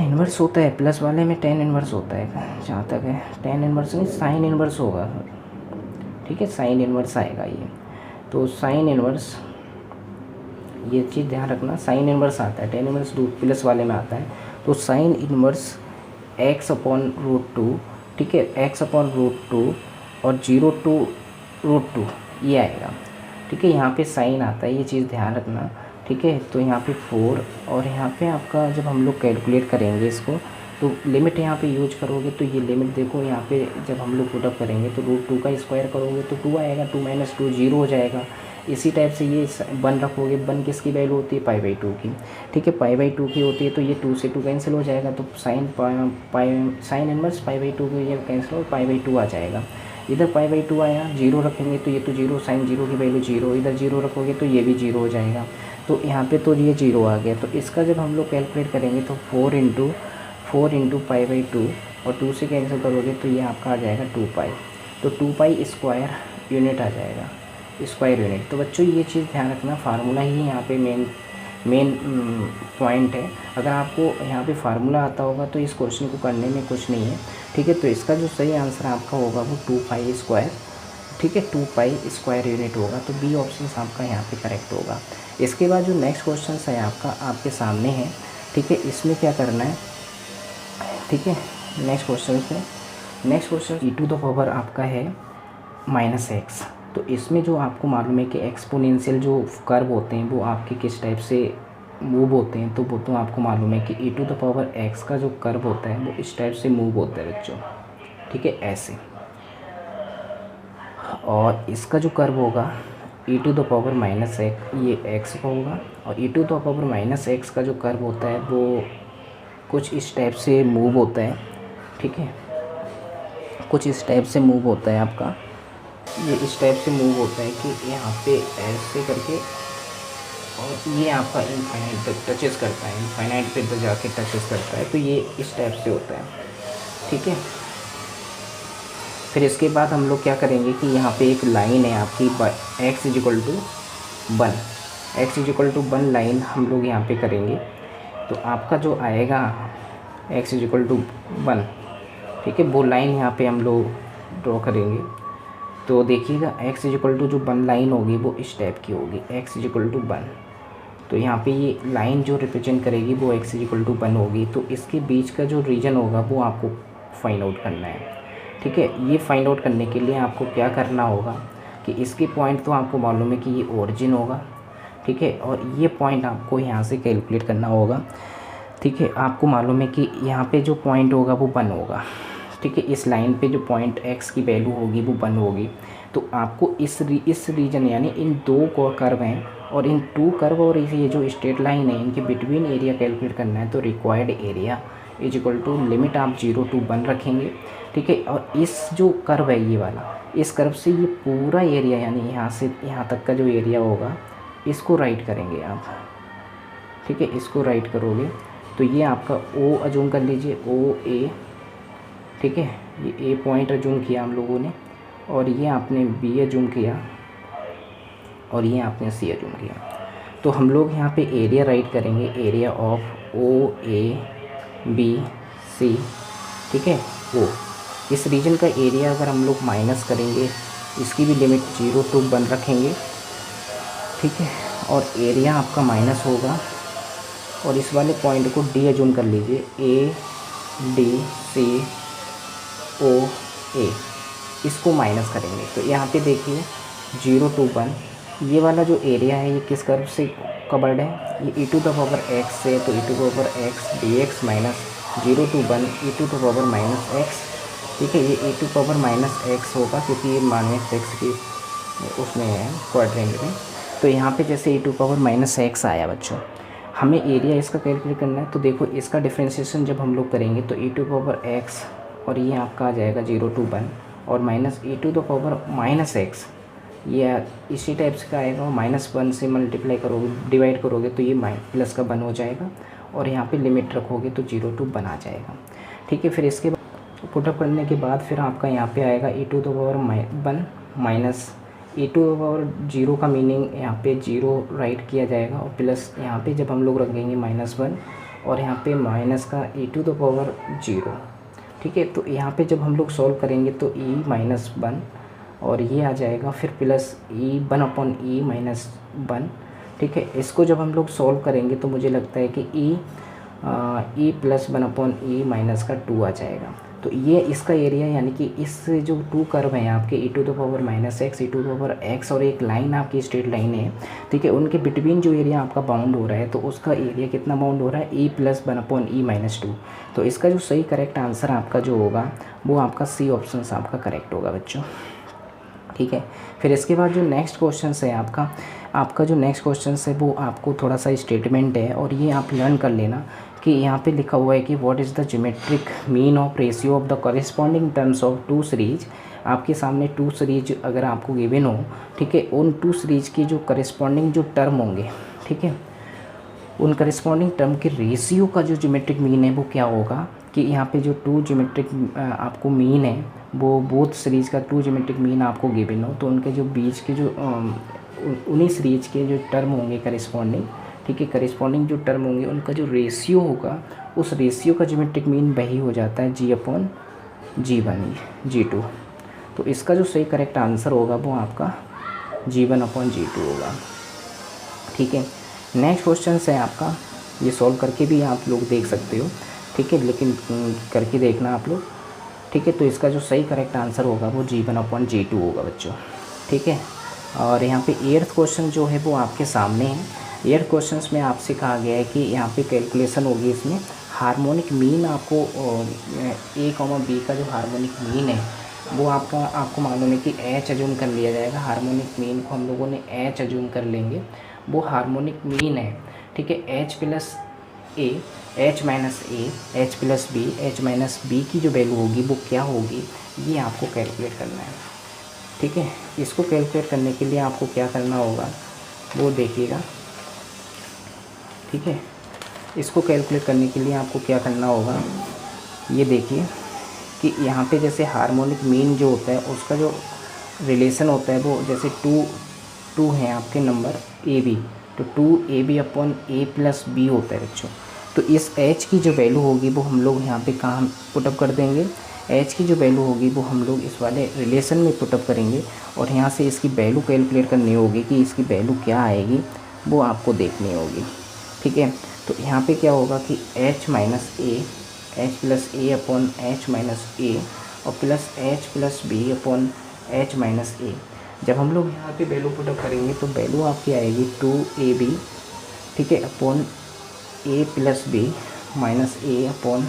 इन्वर्स होता है, प्लस वाले में tan इन्वर्स होता है, जहाँ तक है tan इन्वर्स नहीं, साइन इन्वर्स होगा, ठीक है, साइन इन्वर्स आएगा ये। तो साइन इन्वर्स, ये चीज़ ध्यान रखना, साइन इन्वर्स आता है, tan इन्वर्स प्लस वाले में आता है। तो साइन इन्वर्स x/√2, ठीक है, x/√2 और 0 to √2 ये आएगा, ठीक है। यहाँ पे साइन आता है, ये चीज़ ध्यान रखना, ठीक है। तो यहाँ पे 4, और यहाँ पे आपका जब हम लोग कैलकुलेट करेंगे इसको तो लिमिट यहाँ पे यूज करोगे तो ये लिमिट देखो, यहाँ पे जब हम लोग पुटअप करेंगे तो √2 का स्क्वायर करोगे तो 2 आएगा, 2 - 2 0 हो जाएगा। इसी टाइप से ये 1 रखोगे, 1 किसकी वैल्यू होती है, π/2 की, ठीक है, π/2 की होती है। तो ये 2 से 2 कैंसिल हो जाएगा, तो साइन इनवर्स π/2 की ये कैंसिल हो, π/2 आ जाएगा। इधर π/2 आया, 0 रखेंगे तो ये तो 0, साइन 0 की वैल्यू 0, इधर 0 रखोगे तो ये भी 0 हो जाएगा। तो यहाँ पे तो ये 0 आ गया। तो इसका जब हम लोग कैलकुलेट करेंगे तो 4 इंटू π/2 और 2 से कैंसिल करोगे तो ये आपका आ जाएगा 2π। तो 2π स्क्वायर यूनिट आ जाएगा, स्क्वायर यूनिट। तो बच्चों ये चीज़ ध्यान रखना, फार्मूला ही यहाँ पे मेन पॉइंट है। अगर आपको यहाँ पे फार्मूला आता होगा तो इस क्वेश्चन को करने में कुछ नहीं है, ठीक है। तो इसका जो सही आंसर आपका होगा वो 2π स्क्वायर, ठीक है, 2π स्क्वायर यूनिट होगा। तो बी ऑप्शन आपका यहाँ पे करेक्ट होगा। इसके बाद जो नेक्स्ट क्वेश्चन है आपका आपके सामने है, ठीक है, इसमें क्या करना है, ठीक है। नेक्स्ट क्वेश्चन e⁻ आपका है -x। तो इसमें जो आपको मालूम है कि एक्सपोनेंशियल जो कर्व होते हैं वो आपके किस टाइप से मूव होते हैं, तो वो तो आपको मालूम है कि e⁻x का जो कर्व होता है वो इस टाइप से मूव होता है बच्चों, ठीक है, ऐसे। और इसका जो कर्व होगा e⁻−x, ये x का होगा, और e⁻−x का जो कर्व होता है वो कुछ इस टाइप से मूव होता है, ठीक है, कुछ इस टाइप से मूव होता है आपका, ये इस टाइप से मूव होता है कि यहाँ पे ऐसे करके, और ये आपका इनफाइनाइट तक टचेस करता है, इनफाइनाइट पे जाके टचेस करता है। तो ये इस टाइप से होता है, ठीक है। फिर इसके बाद हम लोग क्या करेंगे कि यहाँ पे एक लाइन है आपकी x = 1, x is equal to 1 line हम लोग यहाँ पे करेंगे तो आपका जो आएगा x इज इक्वल टू 1, ठीक है, वो लाइन यहाँ पे हम लोग ड्रॉ करेंगे। तो देखिएगा x इज इक्वल टू जो 1 लाइन होगी वो इस टाइप की होगी, x इज इक्वल टू 1। तो यहाँ पे ये लाइन जो रिप्रेजेंट करेगी वो x इज इक्वल टू 1 होगी। तो इसके बीच का जो रीजन होगा वो आपको फाइंड आउट करना है, ठीक है। ये फाइंड आउट करने के लिए आपको क्या करना होगा कि इसके पॉइंट तो आपको मालूम है कि ये ओरिजिन होगा, ठीक है, और ये पॉइंट आपको यहाँ से कैलकुलेट करना होगा, ठीक है। आपको मालूम है कि यहाँ पे जो पॉइंट होगा वो 1 होगा, ठीक है। इस लाइन पे जो पॉइंट x की वैल्यू होगी वो 1 होगी। तो आपको इस रीजन यानी इन दो को कर्व हैं और इन 2 कर्व और ये जो स्ट्रेट लाइन है इनके बिटवीन एरिया कैलकुलेट करना है। तो required area is equal to limit आप 0 to 1 रखेंगे, ठीक है। और इस जो कर्व है ये वाला, इस कर्व से ये पूरा एरिया यानी यहाँ से यहाँ तक का जो एरिया होगा इसको राइट करेंगे आप, ठीक है। इसको राइट करोगे तो ये आपका O अजूम कर लीजिए, OA, ठीक है। ये A पॉइंट अजूम किया हम लोगों ने और ये आपने B अजूम किया और ये आपने C अजूम किया। तो हम लोग यहाँ पे एरिया राइट करेंगे, एरिया ऑफ OABC, ठीक है। O इस रीजन का एरिया अगर हम लोग माइनस करेंगे, इसकी भी लिमिट 0 to 1 रखेंगे, ठीक है। और एरिया आपका माइनस होगा और इस वाले पॉइंट को D अजूम कर लीजिए, ADCOA, इसको माइनस करेंगे। तो यहाँ पे देखिए 0 to 1 ये वाला जो एरिया है ये किस कर्व से कवर्ड है, ये e to the power x से, तो e to the power x dx minus 0 to 1 e to the power minus x, ठीक है। ये e to power minus x होगा क्योंकि ये माइनस x की उसमें है क्वाड्रेंट में। तो यहाँ पे जैसे e to power minus x आया बच्चों, हमें एरिया इसका कैलकुलेट करना है। तो देखो इसका डिफ्रेंशिएशन जब हम लोग करेंगे तो e टू पावर x और ये आपका आ जाएगा 0 to 1 और minus e to the power minus x, ये इसी टाइप से का आएगा। और -1 से मल्टीप्लाई करोगे, डिवाइड करोगे तो ये प्लस का 1 हो जाएगा और यहाँ पे लिमिट रखोगे तो 0 to 1 आ जाएगा, ठीक है। फिर इसके बाद पुटअप करने के बाद फिर आपका यहाँ पे आएगा e to the power 1 minus e to the power 0 का मीनिंग यहाँ पे 0 राइट किया जाएगा और प्लस यहाँ पे जब हम लोग रखेंगे -1 और यहाँ पे माइनस का e टू द पावर 0, ठीक है। तो यहाँ पे जब हम लोग सॉल्व करेंगे तो e-1 और ये आ जाएगा फिर प्लस e1/e-1, ठीक है। इसको जब हम लोग सॉल्व करेंगे तो मुझे लगता है कि e प्लस 1/e- का 2 आ जाएगा। तो ये इसका एरिया यानी कि इस जो 2 कर्व हैं आपके e to the power minus x, e to the power x और एक लाइन आपकी स्ट्रेट लाइन है, ठीक है। उनके बिटवीन जो एरिया आपका बाउंड हो रहा है तो उसका एरिया कितना बाउंड हो रहा है, e प्लस 1/e-2। तो इसका जो सही करेक्ट आंसर आपका जो होगा वो आपका C ऑप्शन आपका करेक्ट होगा बच्चों, ठीक है। फिर इसके बाद जो नेक्स्ट क्वेश्चन है आपका जो नेक्स्ट क्वेश्चन है वो आपको थोड़ा सा स्टेटमेंट है और ये आप लर्न कर लेना कि यहाँ पे लिखा हुआ है कि what is the geometric mean of ratio of the corresponding terms of 2 series. आपके सामने 2 सीरीज अगर आपको गिवन हो, ठीक है, उन 2 सीरीज की जो करेस्पॉन्डिंग जो टर्म होंगे, ठीक है, उन करेस्पॉन्डिंग टर्म के रेशियो का जो ज्योमेट्रिक मीन है वो क्या होगा कि यहाँ पे जो 2 ज्योमेट्रिक आपको मीन है वो बोथ सीरीज का 2 ज्योमेट्रिक मीन आपको गिवन हो तो उनके जो बीच के जो उन्हीं सीरीज के जो टर्म होंगे करेस्पॉन्डिंग, ठीक है, करेस्पॉन्डिंग जो टर्म होंगे उनका जो रेशियो होगा उस रेशियो का ज्योमेट्रिक मीन वही हो जाता है G/G1 G2। तो इसका जो सही करेक्ट आंसर होगा वो आपका G1/G2 होगा, ठीक है। नेक्स्ट क्वेश्चन है आपका, ये सॉल्व करके भी आप लोग देख सकते हो, ठीक है, लेकिन करके देखना आप लोग, ठीक है। तो इसका जो सही करेक्ट आंसर होगा वो G1/G2 होगा बच्चों, ठीक है। और यहाँ पे 8th क्वेश्चन जो है वो आपके सामने है। 8th क्वेश्चन में आपसे कहा गया है कि यहाँ पे कैलकुलेशन होगी, इसमें हार्मोनिक मीन आपको A, B का जो हार्मोनिक मीन है वो आपको मालूम है कि H अज्यूम कर लिया जाएगा। हार्मोनिक मीन को हम लोगों ने H अज्यूम कर लेंगे, वो हार्मोनिक मीन है, ठीक है। H plus A, H minus A, H plus B, H minus B की जो वैल्यू होगी वो क्या होगी ये आपको कैलकुलेट करना है, ठीक है। इसको कैलकुलेट करने के लिए आपको क्या करना होगा वो देखिएगा, ठीक है। इसको कैलकुलेट करने के लिए आपको क्या करना होगा ये देखिए कि यहाँ पे जैसे हार्मोनिक मीन जो होता है उसका जो रिलेशन होता है वो जैसे 2 हैं आपके नंबर AB, तो 2ab upon a plus B होता है बच्चों। तो इस h की जो वैल्यू होगी वो हम लोग यहाँ पे कहाँ पुटअप कर देंगे, h की जो वैल्यू होगी वो हम लोग इस वाले रिलेशन में पुटअप करेंगे और यहाँ से इसकी वैल्यू कैलकुलेट करनी होगी कि इसकी वैल्यू क्या आएगी वो आपको देखनी होगी। ठीक है, तो यहाँ पे क्या होगा कि h minus A, H plus A upon H minus A और plus H plus B upon H minus A. जब हम लोग यहाँ पे वैल्यू पुटअप करेंगे तो वैल्यू आपकी आएगी 2ab, ठीक है, upon a plus B minus A upon,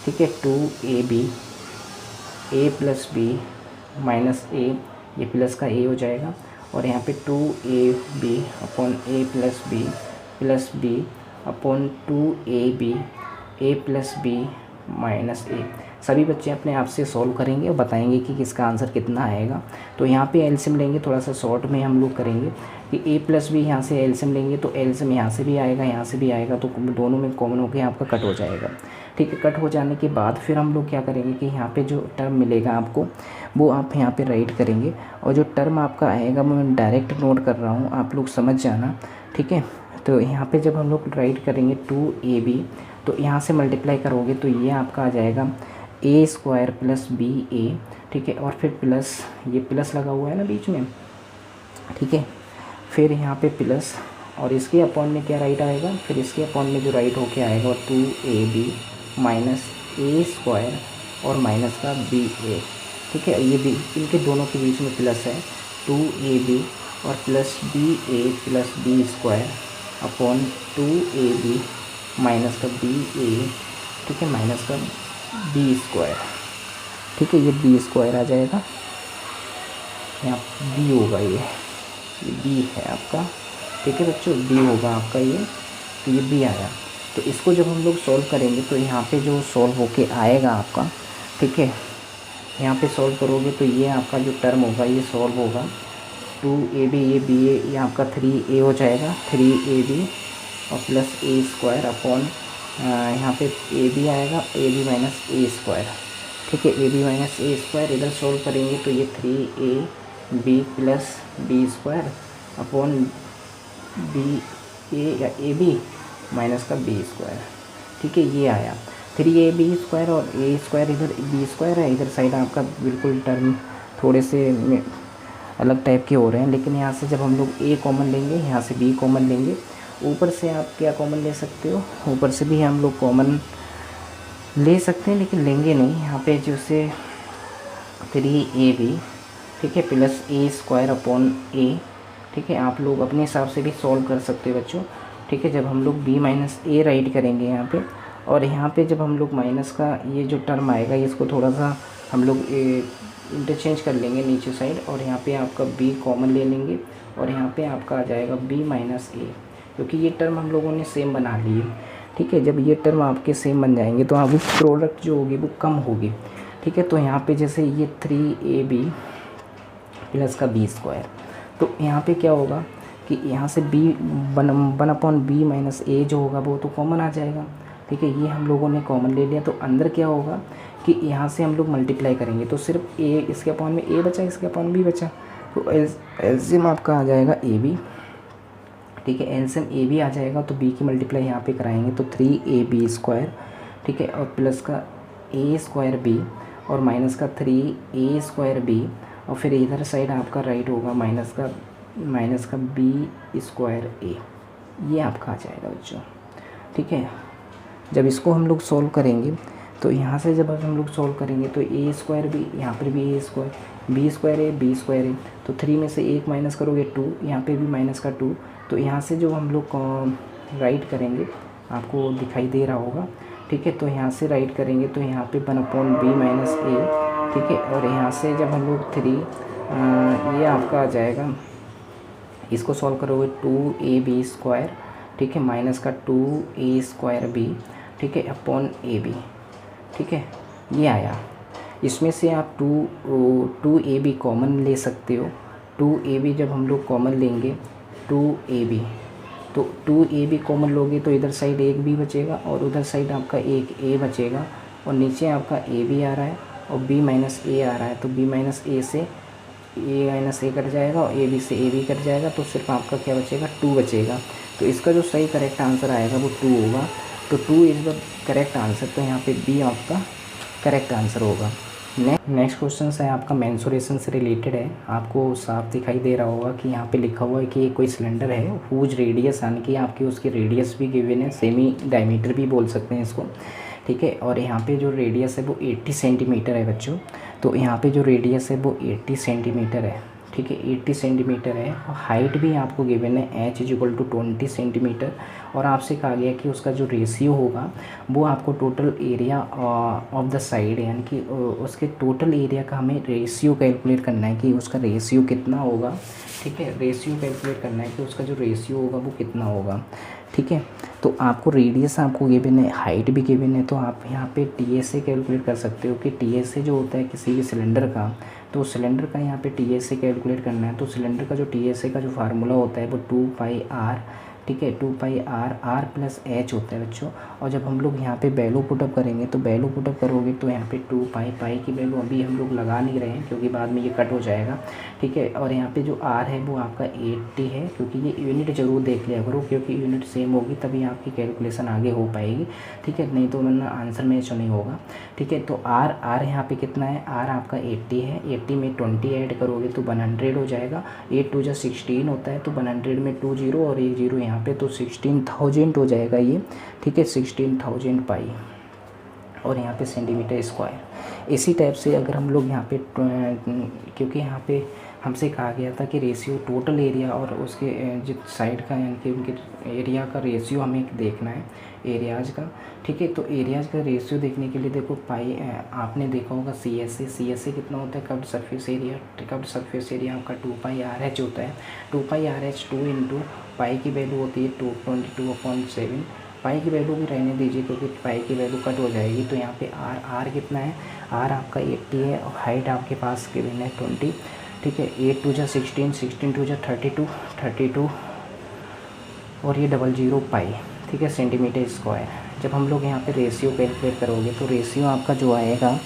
ठीक है, 2ab a plus B minus A, ये प्लस का a हो जाएगा और यहाँ पे 2ab upon a plus B upon 2ab a plus B minus A. सभी बच्चे अपने आप से सॉल्व करेंगे और बताएंगे कि किसका आंसर कितना आएगा। तो यहाँ पे एलसीएम लेंगे, थोड़ा सा शॉर्ट में हम लोग करेंगे कि a प्लस बी यहाँ से एलसीएम लेंगे तो एलसीएम यहाँ से भी आएगा, यहाँ से भी आएगा, तो दोनों में कॉमन होकर आपका कट हो जाएगा। ठीक है, कट हो जाने के बाद फिर हम लोग क्या करेंगे कि यहाँ पे जो टर्म मिलेगा आपको वो आप यहाँ पे राइट करेंगे और जो टर्म आपका आएगा वो मैं डायरेक्ट नोट कर रहा हूँ, आप लोग समझ जाना। ठीक है, तो यहाँ पे जब हम लोग राइट करेंगे 2ab तो यहाँ से मल्टीप्लाई करोगे तो ये आपका आ जाएगा a square plus B A. ठीक है, और फिर प्लस, ये प्लस लगा हुआ है ना बीच में, ठीक है, फिर यहाँ पे प्लस और इसके अपॉन में क्या राइट आएगा, फिर इसके अपॉन में जो राइट होके आएगा 2ab माइनस ए स्क्वायर और माइनस का बी ए। ठीक है, ये भी इनके दोनों के बीच में प्लस है, 2ab और plus B A plus B square upon 2ab minus का बी ए, ठीक है, माइनस का बी स्क्वायर। ठीक है, ये बी स्क्वायर आ जाएगा, यहाँ बी होगा, ये बी है आपका। ठीक है बच्चों, बी होगा आपका ये, तो ये बी आया। तो इसको जब हम लोग सॉल्व करेंगे तो यहाँ पे जो सॉल्व होके आएगा आपका, ठीक है, यहाँ पे सॉल्व करोगे तो ये आपका जो टर्म होगा ये सॉल्व होगा 2ab, ये बी ए, ये आपका 3a हो जाएगा, 3ab और प्लस ए स्क्वायर अपॉन यहाँ पे ए बी आएगा, A B minus A square. ठीक है, A B minus A square इधर सॉल्व करेंगे तो ये 3ab plus B square upon B A या ए बी माइनस का बी स्क्वायर। ठीक है, ये आया 3ab स्क्वायर और ए स्क्वायर, इधर बी स्क्वायर है, इधर साइड आपका बिल्कुल टर्म थोड़े से अलग टाइप के हो रहे हैं। लेकिन यहाँ से जब हम लोग ए कॉमन लेंगे, यहाँ से बी कॉमन लेंगे, ऊपर से आप क्या कॉमन ले सकते हो, ऊपर से भी हम लोग कॉमन ले सकते हैं लेकिन लेंगे नहीं। यहाँ पे जैसे 3ab, ठीक है, प्लस ए स्क्वायर अपॉन ए। ठीक है, आप लोग अपने हिसाब से भी सॉल्व कर सकते हो बच्चों। ठीक है, जब हम लोग b माइनस ए राइट करेंगे यहाँ पे, और यहाँ पे जब हम लोग माइनस का ये जो टर्म आएगा इसको थोड़ा सा हम लोग इंटरचेंज कर लेंगे नीचे साइड, और यहाँ पे आपका b कॉमन ले लेंगे और यहाँ पे आपका आ जाएगा b माइनस ए, क्योंकि ये टर्म हम लोगों ने सेम बना लिए। ठीक है, जब ये टर्म आपके सेम बन जाएंगे तो आपकी प्रोडक्ट जो होगी वो कम होगी। ठीक है, तो यहाँ पे जैसे ये 3ab प्लस का बी स्क्वायर, तो यहाँ पे क्या होगा कि यहाँ से B one upon B minus A जो होगा वो तो कॉमन आ जाएगा। ठीक है, ये हम लोगों ने कॉमन ले लिया, तो अंदर क्या होगा कि यहाँ से हम लोग मल्टीप्लाई करेंगे तो सिर्फ ए, इसके अपॉन में ए बचा, इसके अपॉन बी बचा, तो एलसीएम आपका आ जाएगा ए बी। ठीक है, एलसीएम ए बी आ जाएगा तो बी की मल्टीप्लाई यहाँ पे कराएंगे तो 3ab स्क्वायर, ठीक है, और प्लस का ए स्क्वायर बी और माइनस का 3a स्क्वायर बी, और फिर इधर साइड आपका राइट होगा माइनस का बी स्क्वायर ए। ये आपका आ जाएगा बच्चों। ठीक है, जब इसको हम लोग सॉल्व करेंगे तो यहाँ से जब हम लोग सॉल्व करेंगे तो ए स्क्वायर बी, यहाँ पर भी ए स्क्वायर, बी स्क्वायर है, बी स्क्वायर है, तो 3 में से 1 माइनस करोगे 2, यहाँ पे भी माइनस का 2, तो यहाँ से जो हम लोग राइट करेंगे आपको दिखाई दे रहा होगा। ठीक है, तो यहाँ से राइट करेंगे तो यहाँ पे 1 अपॉन बी माइनस ए। ठीक है, और यहाँ से जब हम लोग 3 ये आपका आ जाएगा, इसको सॉल्व करोगे 2ab स्क्वायर, ठीक है, माइनस का 2a स्क्वायर बी, ठीक है, अपॉन ए बी। ठीक है, ये आया। इसमें से आप 2ab कॉमन ले सकते हो। 2ab जब हम लोग कॉमन लेंगे 2ab, तो 2ab कॉमन लोगे तो इधर साइड एक b बचेगा और उधर साइड आपका एक a बचेगा, और नीचे आपका a b आ रहा है और b माइनस ए आ रहा है, तो b माइनस ए से ए माइनस ए कट जाएगा और ए बी से ए बी कट जाएगा, तो सिर्फ आपका क्या बचेगा, 2 बचेगा। तो इसका जो सही करेक्ट आंसर आएगा वो 2 होगा। तो 2 इज़ द करेक्ट आंसर, तो यहाँ पे बी आपका करेक्ट आंसर होगा। नेक्स्ट क्वेश्चन है आपका मेंसुरेशन से रिलेटेड है। आपको साफ दिखाई दे रहा होगा कि यहाँ पे लिखा हुआ है कि कोई सिलेंडर है, हुज रेडियस, यानी कि आपकी उसकी रेडियस भी गिवन है, सेमी डायमीटर भी बोल सकते हैं इसको, ठीक है। और यहाँ पे जो रेडियस है वो 80 सेंटीमीटर है बच्चों। तो यहाँ पे जो रेडियस है वो 80 सेंटीमीटर है, ठीक है, 80 सेंटीमीटर है। और हाइट भी आपको गिवन है h इक्वल टू 20 सेंटीमीटर। और आपसे कहा गया कि उसका जो रेशियो होगा वो आपको total area of the side, यानी कि उसके टोटल एरिया का हमें रेशियो कैलकुलेट करना है कि उसका रेशियो कितना होगा, ठीक है। रेशियो कैलकुलेट करना है कि उसका जो रेशियो होगा वो कितना होगा, ठीक है। तो आपको रेडियस आपको गिवन है, हाइट भी गिवन है, तो आप यहाँ पे टीएसए कैलकुलेट कर सकते हो कि टीएसए जो होता है किसी भी सिलेंडर का, तो सिलेंडर का यहाँ पे टीएसए कैलकुलेट करना है। तो सिलेंडर का जो टीएसए का जो फार्मूला होता है वो 2πr, ठीक है, 2πr r प्लस h होता है बच्चों। और जब हम लोग यहाँ पे वैल्यू पुटअप करेंगे, तो वैल्यू पुटअप करोगे तो यहाँ पे 2π की वैल्यू अभी हम लोग लगा नहीं रहे हैं क्योंकि बाद में ये कट हो जाएगा, ठीक है। और यहाँ पे जो r है वो आपका 80 है, क्योंकि ये यूनिट ज़रूर देख लिया करो, क्योंकि यूनिट सेम होगी तभी आपकी कैलकुलेशन आगे हो पाएगी, ठीक है, नहीं तो वरना आंसर मैच नहीं होगा, ठीक है। तो r यहाँ पे कितना है, r आपका 80 है, 80 में 20 ऐड करोगे तो 100 हो जाएगा। 8 2 16 होता है, तो 100 में 2 0 और 1 0 यहाँ पे, तो 16,000 हो जाएगा ये, ठीक है, 16,000 पाई, और यहाँ पे सेंटीमीटर स्क्वायर। इसी टाइप से अगर हम लोग यहाँ पे क्योंकि यहाँ पे हमसे कहा गया था कि रेशियो टोटल एरिया और उसके जो साइड का, यानी कि उनके एरिया का रेशियो हमें देखना है, एरियाज़ का, ठीक है। तो एरियाज़ का रेशियो देखने के लिए देखो पाई, आपने देखा होगा सी एस ए कितना होता है, curved surface area. Curved surface area आपका 2πRh होता है। 2πRh 2 इंटू पाई की वैल्यू होती है 222/7। पाई की वैल्यू भी रहने दीजिए क्योंकि पाई की वैल्यू कट हो जाएगी। तो यहाँ पे आर कितना है, आर आपका 80 है और हाइट आपके पास गिवन है 20, ठीक है। 8 2 16, 16 2 32 और ये 00 पाई, ठीक है, सेंटीमीटर स्क्वायर। जब हम लोग यहाँ पे रेशियो कैलकुलेट करोगे तो रेशियो आपका जो आएगा,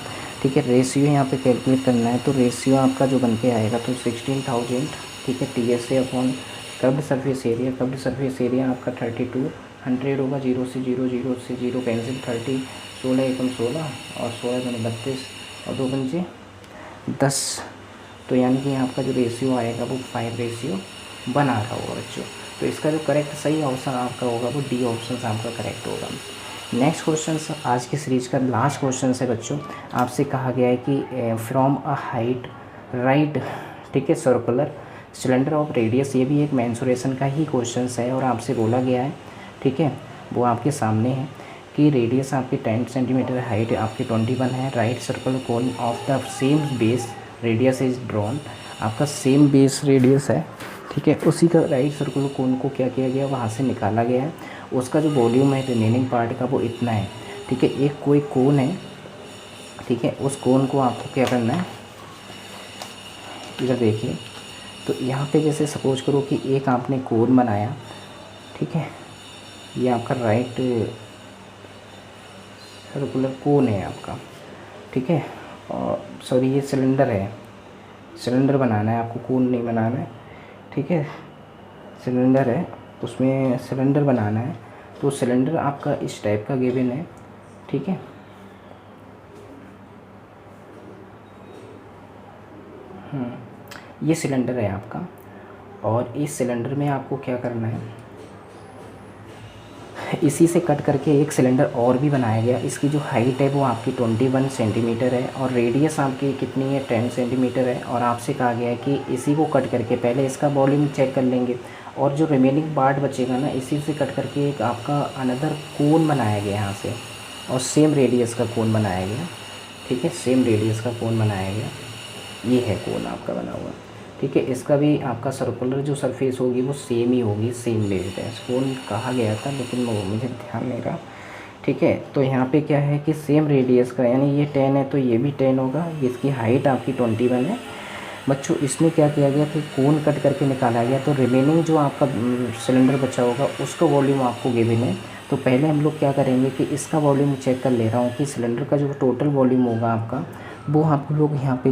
ठीक है, रेशियो यहाँ पे कैलकुलेट करना है, तो रेशियो आपका जो बन के आएगा तो 16,000, ठीक है, TSA upon curved surface area. Curved surface area आपका 32, 100 होगा, 0 से 0 0 से 0 कैंसिल, 30, 16 एकम 16 और 16 दूनी 32 और 2 पंचे 10। तो यानी कि आपका जो रेशियो आएगा वो 5 रेशियो बना रहा होगा बच्चों। तो इसका जो करेक्ट सही ऑप्शन आपका होगा वो डी ऑप्शन आपका करेक्ट होगा। नेक्स्ट क्वेश्चन आज की सीरीज का लास्ट क्वेश्चन है बच्चों। आपसे कहा गया है कि फ्रॉम अ हाइट राइट, ठीक है, सर्कुलर सिलेंडर ऑफ रेडियस, ये भी एक मेंसुरेशन का ही क्वेश्चन है और आपसे बोला गया है, ठीक है, वो आपके सामने है कि रेडियस आपकी 10 सेंटीमीटर, हाइट आपकी 21 है, right circle cone of the same base radius is drawn. आपका सेम बेस रेडियस है, ठीक है, उसी का राइट सर्कुलर कोन को क्या किया गया, वहाँ से निकाला गया है। उसका जो वॉल्यूम है रिमेनिंग पार्ट का वो इतना है, ठीक है। एक कोई कोन है, ठीक है, उस कोन को आपको क्या करना है, इधर देखिए। तो यहाँ पे जैसे सपोज करो कि एक आपने कोन बनाया, ठीक है, ये आपका राइट सर्कुलर कोन है आपका, ठीक है, और सॉरी ये सिलेंडर है, सिलेंडर बनाना है आपको, कोन नहीं बनाना है, ठीक है, सिलेंडर है, उसमें सिलेंडर बनाना है। तो सिलेंडर आपका इस टाइप का गिवन है, ठीक है, ये सिलेंडर है आपका, और इस सिलेंडर में आपको क्या करना है, इसी से कट करके एक सिलेंडर और भी बनाया गया। इसकी जो हाइट है वो आपकी 21 सेंटीमीटर है और रेडियस आपकी कितनी है, 10 सेंटीमीटर है। और आपसे कहा गया है कि इसी को कट करके पहले इसका वॉल्यूम चेक कर लेंगे और जो रिमेनिंग पार्ट बचेगा ना, इसी से कट करके एक आपका अनदर कोन बनाया गया यहाँ से, और सेम रेडियस का कोन बनाया गया, ठीक है, सेम रेडियस का कोन बनाया गया। ये है कोन आपका बना हुआ, ठीक है। इसका भी आपका सर्कुलर जो सरफेस होगी वो सेम ही होगी, सेम बेस्ड है। कोन कहा गया था लेकिन वो मुझे ध्यान नहीं रहा, ठीक है। तो यहाँ पे क्या है कि सेम रेडियस का, यानी ये 10 है तो ये भी 10 होगा। इसकी हाइट आपकी 21 है बच्चों। इसमें क्या किया गया कि कोन कट करके निकाला गया, तो रिमेनिंग जो आपका सिलेंडर बचा होगा उसका वॉल्यूम आपको गिवन है। तो पहले हम लोग क्या करेंगे कि इसका वॉल्यूम चेक कर ले रहा हूँ कि सिलेंडर का जो टोटल वॉल्यूम होगा आपका, वो आप लोग यहाँ पे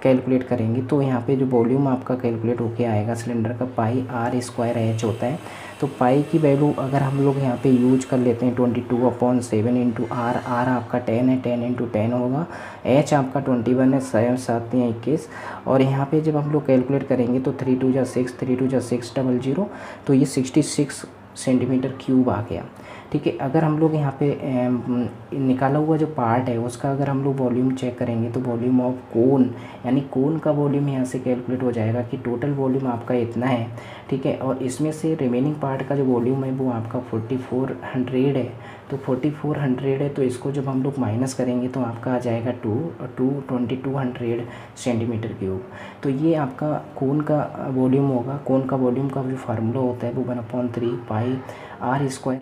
कैलकुलेट करेंगे तो यहाँ पे जो वॉल्यूम आपका कैलकुलेट होके आएगा सिलेंडर का पाई आर स्क्वायर एच होता है। तो पाई की वैल्यू अगर हम लोग यहाँ पे यूज कर लेते हैं 22/7 इंटू आर, आर आपका 10 है, 10 इंटू 10 होगा, एच आपका 21 है, 7 7 या 21, और यहाँ पे जब हम लोग कैलकुलेट करेंगे तो 3 2 जा 6, 3 2 जा 600, तो ये 66 सेंटीमीटर क्यूब आ गया। ठीक है, अगर हम लोग यहाँ पे निकाला हुआ जो पार्ट है उसका अगर हम लोग वॉल्यूम चेक करेंगे तो वॉल्यूम ऑफ कोन, यानी कोन का वॉल्यूम यहाँ से कैलकुलेट हो जाएगा कि टोटल वॉल्यूम आपका इतना है। ठीक है, और इसमें से रिमेनिंग पार्ट का जो वॉल्यूम है वो आपका 4400 है। तो 4400 है, तो इसको जब हम लोग माइनस करेंगे तो आपका आ जाएगा 2200 सेंटीमीटर क्यूब। तो ये आपका कोन का वॉल्यूम होगा। कोन का वॉल्यूम का जो फार्मूला होता है वो 1/3 पाई आर स्क्वायर